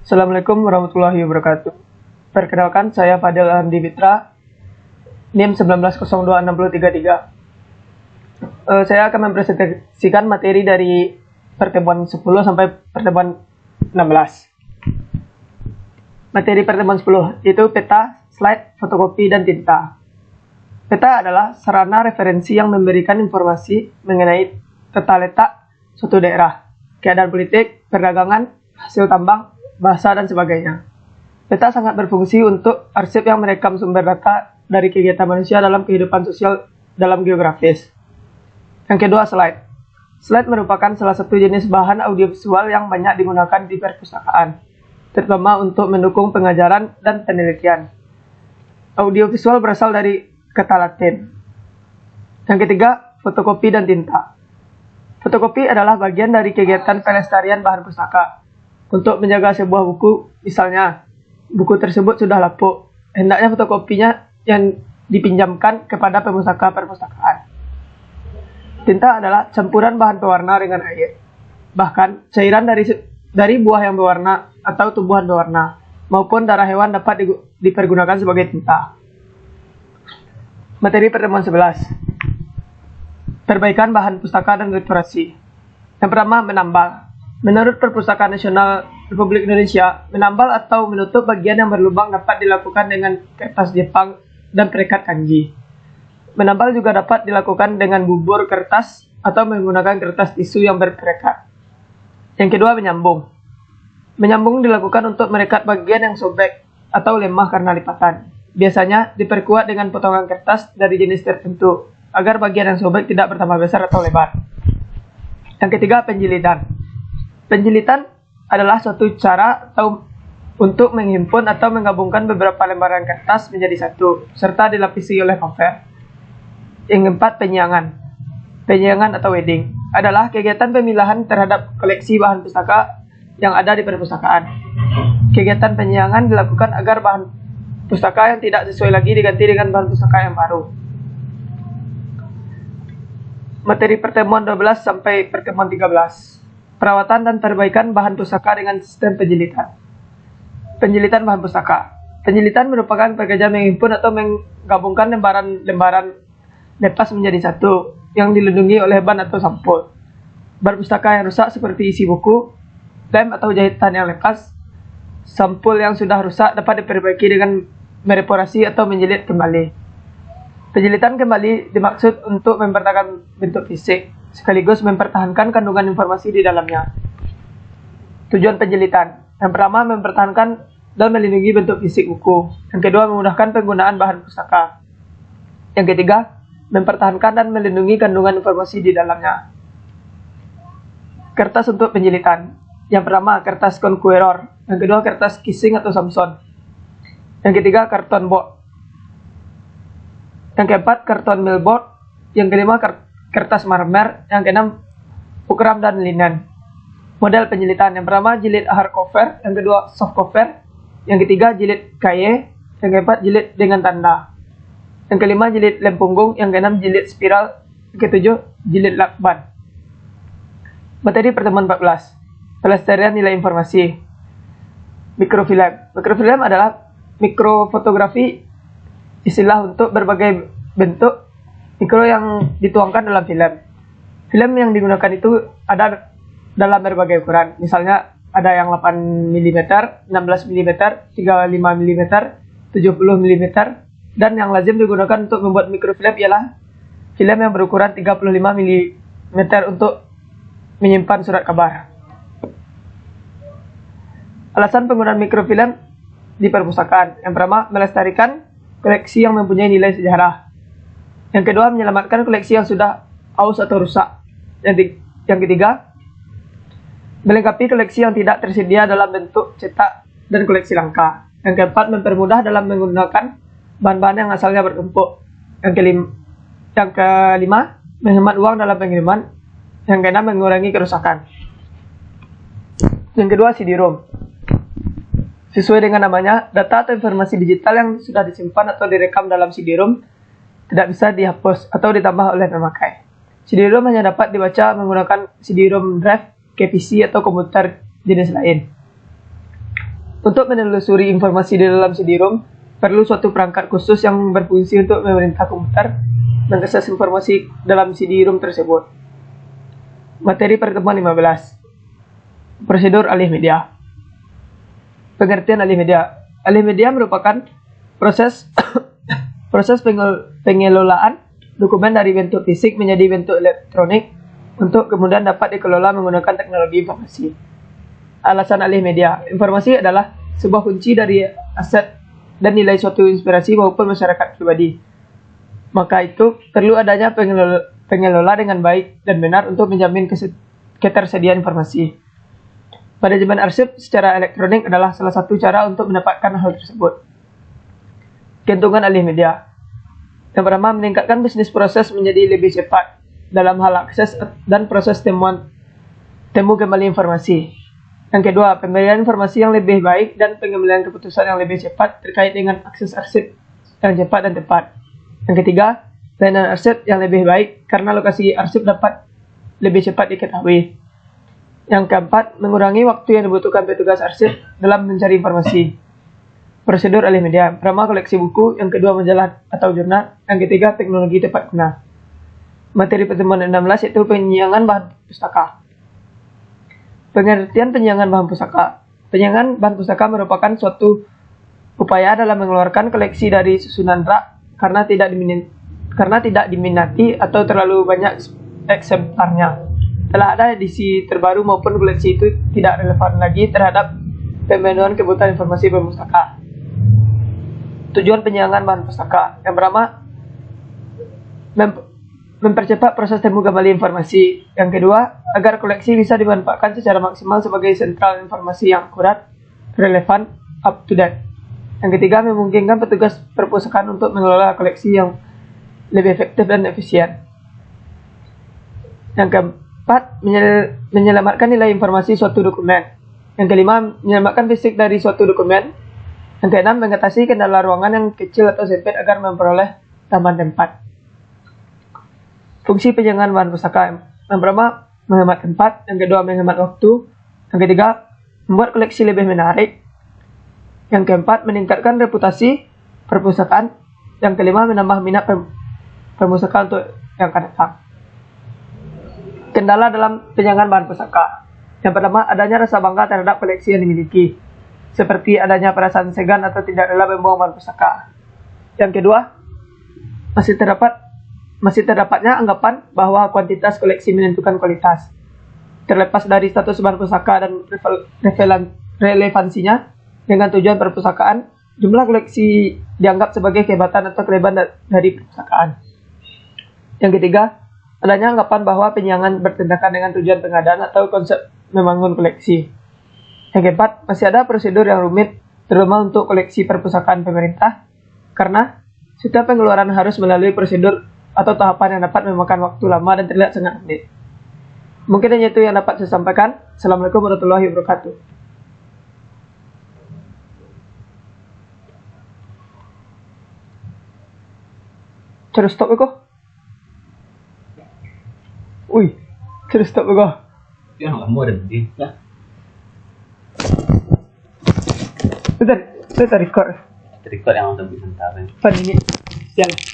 Assalamualaikum warahmatullahi wabarakatuh. Perkenalkan, saya Fadil Hamdi Fitra, NIM 19026033. Saya akan mempresentasikan materi dari pertemuan 10 sampai pertemuan 16. Materi pertemuan 10 yaitu peta, slide, fotokopi, dan tinta. Peta adalah sarana referensi yang memberikan informasi mengenai tata letak suatu daerah, keadaan politik, perdagangan, hasil tambang, bahasa, dan sebagainya. Peta sangat berfungsi untuk arsip yang merekam sumber data dari kegiatan manusia dalam kehidupan sosial dalam geografis. Yang kedua, slide. Slide merupakan salah satu jenis bahan audiovisual yang banyak digunakan di perpustakaan, terutama untuk mendukung pengajaran dan penelitian. Audiovisual berasal dari kata Latin. Yang ketiga, fotokopi dan tinta. Fotokopi adalah bagian dari kegiatan pelestarian bahan pustaka. Untuk menjaga sebuah buku, misalnya, buku tersebut sudah lapuk, hendaknya fotokopinya yang dipinjamkan kepada pemustaka perpustakaan. Tinta adalah campuran bahan pewarna dengan air. Bahkan, cairan dari buah yang berwarna atau tumbuhan berwarna, maupun darah hewan dapat dipergunakan sebagai tinta. Materi pertemuan 11. Perbaikan bahan pustaka dan restorasi. Yang pertama, menambal. Menurut Perpustakaan Nasional Republik Indonesia, menambal atau menutup bagian yang berlubang dapat dilakukan dengan kertas Jepang dan perekat kanji. Menambal juga dapat dilakukan dengan bubur kertas atau menggunakan kertas tisu yang berperekat. Yang kedua, menyambung. Menyambung dilakukan untuk merekat bagian yang sobek atau lemah karena lipatan. Biasanya diperkuat dengan potongan kertas dari jenis tertentu, agar bagian yang sobek tidak bertambah besar atau lebar. Yang ketiga, penjilitan. Penjilitan adalah suatu cara untuk menghimpun atau menggabungkan beberapa lembaran kertas menjadi satu, serta dilapisi oleh cover. Yang keempat, penyiangan. Penyiangan atau wedding adalah kegiatan pemilahan terhadap koleksi bahan pustaka yang ada di perpustakaan. Kegiatan penyiangan dilakukan agar bahan pustaka yang tidak sesuai lagi diganti dengan bahan pustaka yang baru. Materi pertemuan 12 sampai pertemuan 13. Perawatan dan perbaikan bahan pustaka dengan sistem penjilitan. Penjilitan bahan pustaka. Penjilitan merupakan pekerjaan menghimpun atau menggabungkan lembaran-lembaran lepas menjadi satu yang dilindungi oleh ban atau sampul. Bahan pustaka yang rusak seperti isi buku, lem atau jahitan yang lepas. Sampul yang sudah rusak dapat diperbaiki dengan mereparasi atau menjilid kembali. Penjilitan kembali dimaksud untuk mempertahankan bentuk fisik, sekaligus mempertahankan kandungan informasi di dalamnya. Tujuan penjilitan. Yang pertama, mempertahankan dan melindungi bentuk fisik buku. Yang kedua, memudahkan penggunaan bahan pustaka. Yang ketiga, mempertahankan dan melindungi kandungan informasi di dalamnya. Kertas untuk penjilitan. Yang pertama, kertas Conqueror. Yang kedua, kertas Kissing atau Samson. Yang ketiga, karton board. Yang keempat, karton millboard. Yang kelima, kertas marmer. Yang keenam, ukram dan linen. Model penjilitan. Yang pertama, jilid hardcover. Yang kedua, softcover. Yang ketiga, jilid kaye. Yang keempat, jilid dengan tanda. Yang kelima, jilid lem punggung. Yang keenam, jilid spiral. Yang ketujuh, jilid lakban. Materi pertemuan 14. Pelestarian nilai informasi. Mikrofilm. Mikrofilm adalah mikrofotografi, istilah untuk berbagai bentuk mikro yang dituangkan dalam film. Film yang digunakan itu ada dalam berbagai ukuran. Misalnya ada yang 8 mm, 16 mm, 35 mm, 70 mm, dan yang lazim digunakan untuk membuat mikrofilm ialah film yang berukuran 35 mm untuk menyimpan surat kabar. Alasan penggunaan mikrofilm di perpustakaan. Yang pertama, melestarikan koleksi yang mempunyai nilai sejarah. Yang kedua, menyelamatkan koleksi yang sudah aus atau rusak. Yang ketiga, melengkapi koleksi yang tidak tersedia dalam bentuk cetak dan koleksi langka. Yang keempat, mempermudah dalam menggunakan bahan-bahan yang asalnya bertumpuk. Yang kelima, menghemat uang dalam pengiriman. Yang keenam, mengurangi kerusakan. Yang kedua, CD-ROM. Sesuai dengan namanya, data atau informasi digital yang sudah disimpan atau direkam dalam CD-ROM tidak bisa dihapus atau ditambah oleh pemakai. CD-ROM hanya dapat dibaca menggunakan CD-ROM drive ke PC atau komputer jenis lain. Untuk menelusuri informasi di dalam CD-ROM, perlu suatu perangkat khusus yang berfungsi untuk memerintah komputer mengakses informasi dalam CD-ROM tersebut. Materi pertemuan 15. Prosedur alih media. Pengertian alih media. Alih media merupakan proses pengelolaan dokumen dari bentuk fisik menjadi bentuk elektronik untuk kemudian dapat dikelola menggunakan teknologi informasi. Alasan alih media. Informasi adalah sebuah kunci dari aset dan nilai suatu inspirasi maupun masyarakat pribadi. Maka itu perlu adanya pengelola dengan baik dan benar untuk menjamin ketersediaan informasi. Manajemen arsip secara elektronik adalah salah satu cara untuk mendapatkan hal tersebut. Keuntungan alih media. Yang pertama, meningkatkan bisnis proses menjadi lebih cepat dalam hal akses dan proses temu kembali informasi. Yang kedua, pemberian informasi yang lebih baik dan pengambilan keputusan yang lebih cepat terkait dengan akses arsip yang cepat dan tepat. Yang ketiga, layanan arsip yang lebih baik karena lokasi arsip dapat lebih cepat diketahui. Yang keempat, mengurangi waktu yang dibutuhkan petugas arsip dalam mencari informasi. Prosedur alih media. Pertama, koleksi buku. Yang kedua, majalah atau jurnal. Yang ketiga, teknologi tepat guna. Materi pertemuan 16 yaitu penyiangan bahan pustaka. Pengertian penyiangan bahan pustaka. Penyiangan bahan pustaka merupakan suatu upaya dalam mengeluarkan koleksi dari susunan rak karena tidak diminati atau terlalu banyak eksemplarnya. Telah ada edisi terbaru maupun koleksi itu tidak relevan lagi terhadap pemenuhan kebutuhan informasi berpustaka. Tujuan penyiangan bahan pustaka. Yang pertama, mempercepat proses temu kembali informasi. Yang kedua, agar koleksi bisa dimanfaatkan secara maksimal sebagai sentral informasi yang akurat, relevan, up to date. Yang ketiga, memungkinkan petugas perpustakaan untuk mengelola koleksi yang lebih efektif dan efisien. Yang keempat, menyelamatkan nilai informasi suatu dokumen. Yang kelima, menyelamatkan fisik dari suatu dokumen. Yang keenam, mengatasi kendala ruangan yang kecil atau sempit agar memperoleh tambahan tempat. Fungsi penyiangan bahan pustaka. Yang pertama, menghemat tempat. Yang kedua, menghemat waktu. Yang ketiga, membuat koleksi lebih menarik. Yang keempat, meningkatkan reputasi perpustakaan. Yang kelima, menambah minat perpustakaan untuk yang akan datang. Kendala dalam penyiangan bahan pustaka. Yang pertama, adanya rasa bangga terhadap koleksi yang dimiliki, seperti adanya perasaan segan atau tidak rela membuang bahan pustaka. Yang kedua, masih terdapatnya anggapan bahwa kuantitas koleksi menentukan kualitas. Terlepas dari status bahan pustaka dan relevansinya dengan tujuan perpustakaan, jumlah koleksi dianggap sebagai kehebatan atau kelebihan dari perpustakaan. Yang ketiga, adanya anggapan bahwa penyiangan bertindakan dengan tujuan pengadaan atau konsep membangun koleksi. Yang keempat, masih ada prosedur yang rumit, terutama untuk koleksi perpustakaan pemerintah, karena setiap pengeluaran harus melalui prosedur atau tahapan yang dapat memakan waktu lama dan terlihat sangat rumit. Mungkin hanya itu yang dapat saya sampaikan. Assalamualaikum warahmatullahi wabarakatuh. Terus stop kok? Wih, terus stop kok? Chứ không mua được đi nhá. Bentar record. Record yang untuk bisa tahu. Pan ini, jalan.